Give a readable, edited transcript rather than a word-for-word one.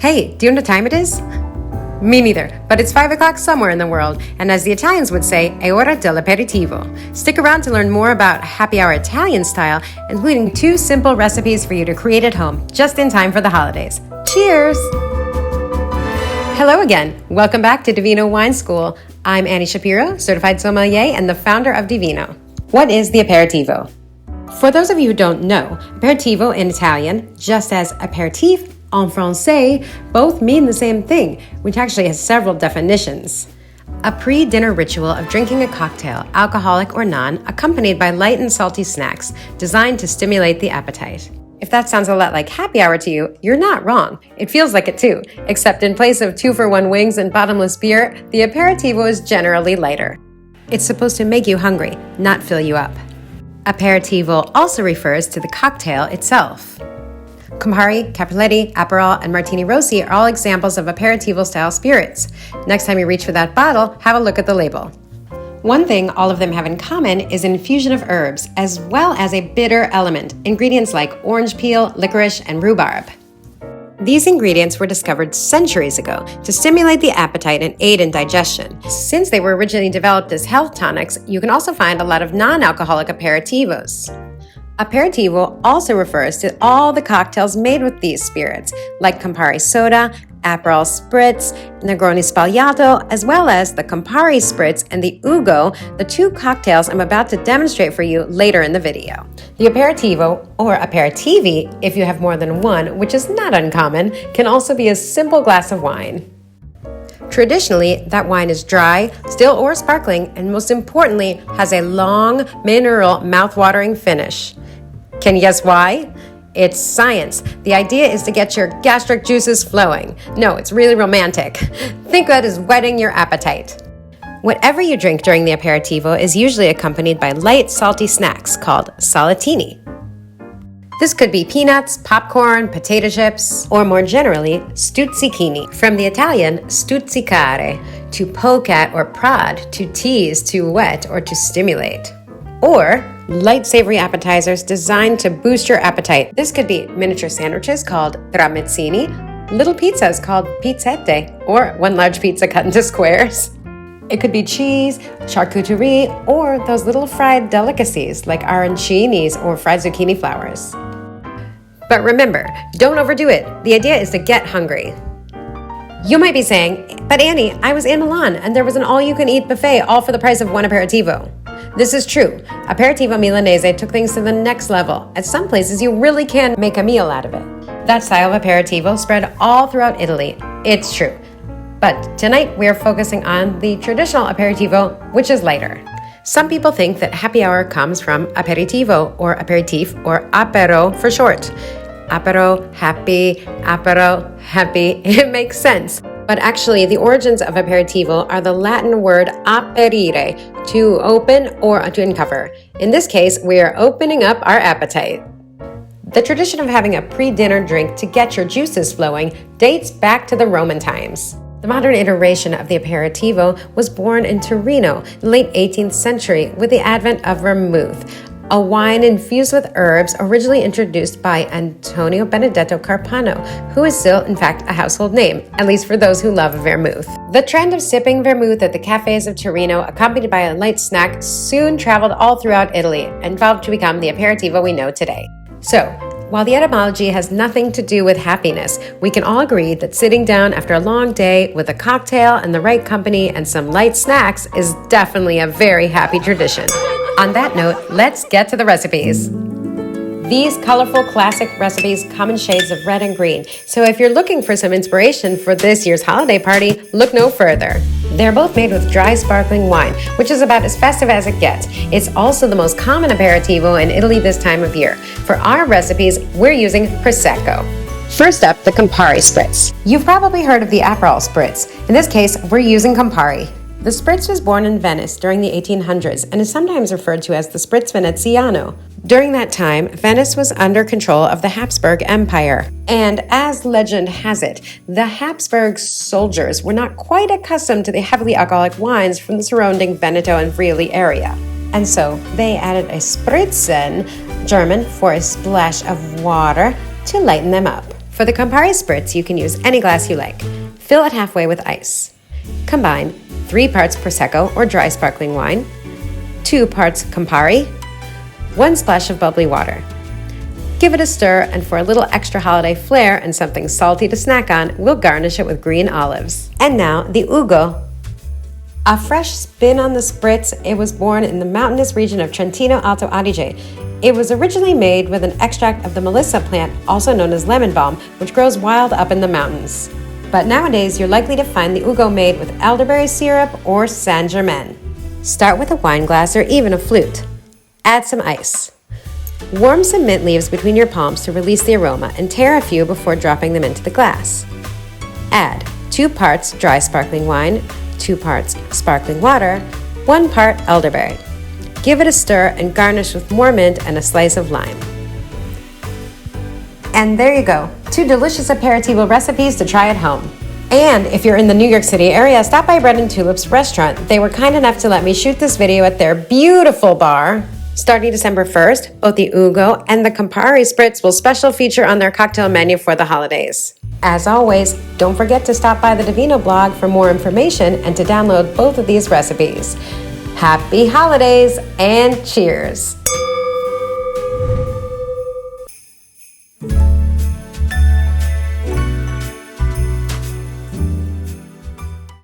Hey, do you know what time it is? Me neither, but it's 5 o'clock somewhere in the world, and as the Italians would say, è ora dell'aperitivo. Stick around to learn more about happy hour Italian style, including 2 simple recipes for you to create at home, just in time for the holidays. Cheers! Hello again. Welcome back to DiVino Wine School. I'm Annie Shapiro, certified sommelier and the founder of DiVino. What is the aperitivo? For those of you who don't know, aperitivo in Italian, just as apéritif en français, both mean the same thing, which actually has several definitions. A pre-dinner ritual of drinking a cocktail, alcoholic or non, accompanied by light and salty snacks, designed to stimulate the appetite. If that sounds a lot like happy hour to you, you're not wrong. It feels like it too, except in place of 2-for-1 wings and bottomless beer, the aperitivo is generally lighter. It's supposed to make you hungry, not fill you up. Aperitivo also refers to the cocktail itself. Campari, Cappelletti, Aperol, and Martini Rossi are all examples of aperitivo-style spirits. Next time you reach for that bottle, have a look at the label. One thing all of them have in common is an infusion of herbs, as well as a bitter element, ingredients like orange peel, licorice, and rhubarb. These ingredients were discovered centuries ago to stimulate the appetite and aid in digestion. Since they were originally developed as health tonics, you can also find a lot of non-alcoholic aperitivos. Aperitivo also refers to all the cocktails made with these spirits, like Campari Soda, Aperol Spritz, Negroni Sbagliato, as well as the Campari Spritz and the Ugo, the 2 cocktails I'm about to demonstrate for you later in the video. The aperitivo, or aperitivi, if you have more than one, which is not uncommon, can also be a simple glass of wine. Traditionally, that wine is dry, still or sparkling, and most importantly, has a long, mineral, mouth-watering finish. Can you guess why? It's science. The idea is to get your gastric juices flowing. No, it's really romantic. Think of it as whetting your appetite. Whatever you drink during the aperitivo is usually accompanied by light, salty snacks called salatini. This could be peanuts, popcorn, potato chips, or more generally, stuzzichini, from the Italian stuzzicare, to poke at or prod, to tease, to whet, or to stimulate. Or light savory appetizers designed to boost your appetite. This could be miniature sandwiches called tramezzini, little pizzas called pizzette, or one large pizza cut into squares. It could be cheese, charcuterie, or those little fried delicacies like arancinis or fried zucchini flowers. But remember, don't overdo it. The idea is to get hungry. You might be saying, but Annie, I was in Milan and there was an all-you-can-eat buffet all for the price of one aperitivo. This is true. Aperitivo Milanese took things to the next level. At some places, you really can make a meal out of it. That style of aperitivo spread all throughout Italy. It's true. But tonight, we are focusing on the traditional aperitivo, which is lighter. Some people think that happy hour comes from aperitivo or aperitif or apero for short. Apero, happy, apero, happy. It makes sense. But actually, the origins of aperitivo are the Latin word aperire, to open or to uncover. In this case, we are opening up our appetite. The tradition of having a pre-dinner drink to get your juices flowing dates back to the Roman times. The modern iteration of the aperitivo was born in Torino in the late 18th century with the advent of vermouth, a wine infused with herbs originally introduced by Antonio Benedetto Carpano, who is still, in fact, a household name, at least for those who love vermouth. The trend of sipping vermouth at the cafes of Torino, accompanied by a light snack, soon traveled all throughout Italy and evolved to become the aperitivo we know today. So, while the etymology has nothing to do with happiness, we can all agree that sitting down after a long day with a cocktail and the right company and some light snacks is definitely a very happy tradition. On that note, let's get to the recipes. These colorful classic recipes come in shades of red and green, so if you're looking for some inspiration for this year's holiday party, look no further. They're both made with dry sparkling wine, which is about as festive as it gets. It's also the most common aperitivo in Italy this time of year. For our recipes, we're using Prosecco. First up, the Campari Spritz. You've probably heard of the Aperol Spritz. In this case, we're using Campari. The Spritz was born in Venice during the 1800s and is sometimes referred to as the Spritz Veneziano. During that time, Venice was under control of the Habsburg Empire. And as legend has it, the Habsburg soldiers were not quite accustomed to the heavily alcoholic wines from the surrounding Veneto and Friuli area. And so they added a spritzen, German for a splash of water, to lighten them up. For the Campari Spritz, you can use any glass you like. Fill it halfway with ice. Combine 3 parts Prosecco or dry sparkling wine, 2 parts Campari, 1 splash of bubbly water. Give it a stir, and for a little extra holiday flair and something salty to snack on, we'll garnish it with green olives. And now, the Ugo. A fresh spin on the Spritz, it was born in the mountainous region of Trentino Alto Adige. It was originally made with an extract of the melissa plant, also known as lemon balm, which grows wild up in the mountains. But nowadays, you're likely to find the Ugo made with elderberry syrup or Saint Germain. Start with a wine glass or even a flute. Add some ice. Warm some mint leaves between your palms to release the aroma and tear a few before dropping them into the glass. Add 2 parts dry sparkling wine, 2 parts sparkling water, 1 part elderberry. Give it a stir and garnish with more mint and a slice of lime. And there you go, 2 delicious aperitivo recipes to try at home. And if you're in the New York City area, stop by Bread and Tulips restaurant. They were kind enough to let me shoot this video at their beautiful bar. Starting December 1st, both the Ugo and the Campari Spritz will special feature on their cocktail menu for the holidays. As always, don't forget to stop by the DiVino blog for more information and to download both of these recipes. Happy holidays and cheers!